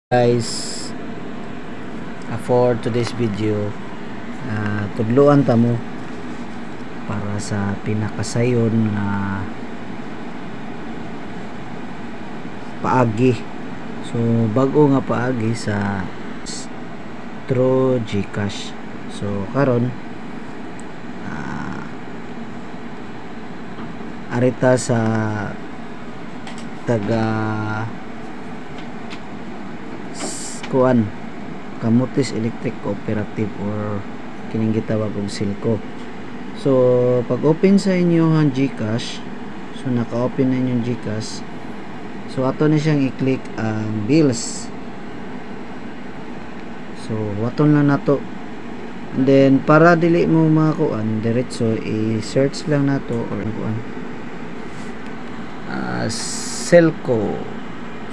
Guys, for today's video, tudloan ta mo para sa pinakasayon na paagi. So bago nga paagi sa through GCash. So karon arita sa taga kuan Camotes Electric Cooperative or kining gitawag og Silco. So pag open sa inyo ang GCash, so naka-open na inyong GCash, so ato na siyang i-click ang bills. So waton lang nato, and then para dili mo makuan diretso, i-search lang nato or kuan Silco.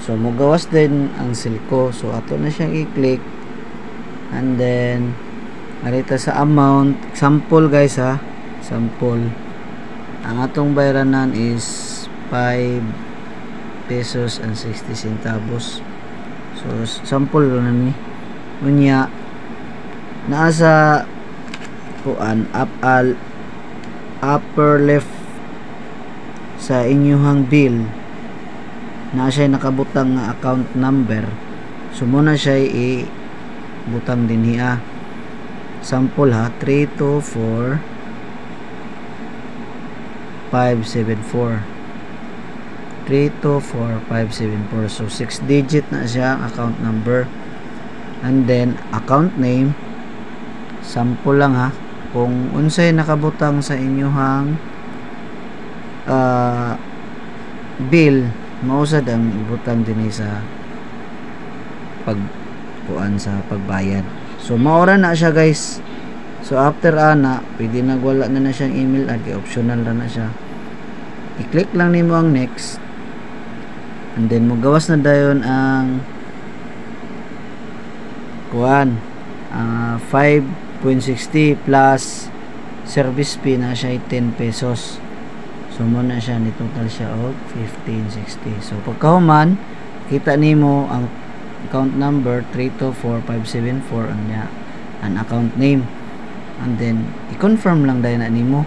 So mugawas din ang Silco, so ato na siyang i-click, and then arita sa amount, sample guys ha, sample ang atong bayranan is 5 pesos and 60 centavos. So sample na ni unya naa sa kuan upper left sa inyong bill na siya nakabutang nga account number. So muna siya i-butang din hiya. Sample ha, 324 574 324 574. So 6 digit na siya account number, and then account name, sample lang ha, kung unsay nakabutang sa inyong bill, mausad ang ibutang din sa pagkuan sa pagbayad. So maura na siya guys. So after ana, pwede nagwala na siyang email ad, optional na siya. I-click lang nimo ang next, and then magawas na dayon ang kuan 5.60 plus service fee na siya 10 pesos. So muna siya, ni total siya og 15.60. So pagkahuman, kita nimo ang account number 324574 anya ang account name, and then i-confirm lang dayon na nimo.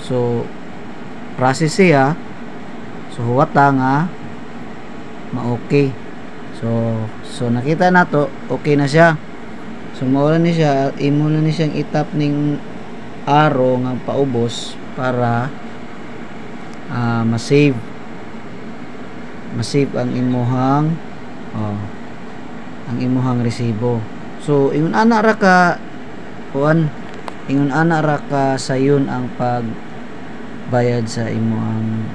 So process siya, so huwata nga ma-okay. So nakita nato okay na siya. So mao ni siya, imo na ni siyang itap ning arrow nga paubos para ma-save ang imuhang resibo. So ingon ana ra ka sayon ang pagbayad sa imuhang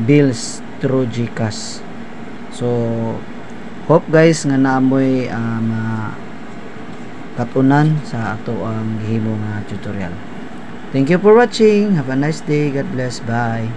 bills through GCash. So hope guys nga naamoy katunan sa ato ang gihimo nga tutorial. Thank you for watching. Have a nice day. God bless. Bye.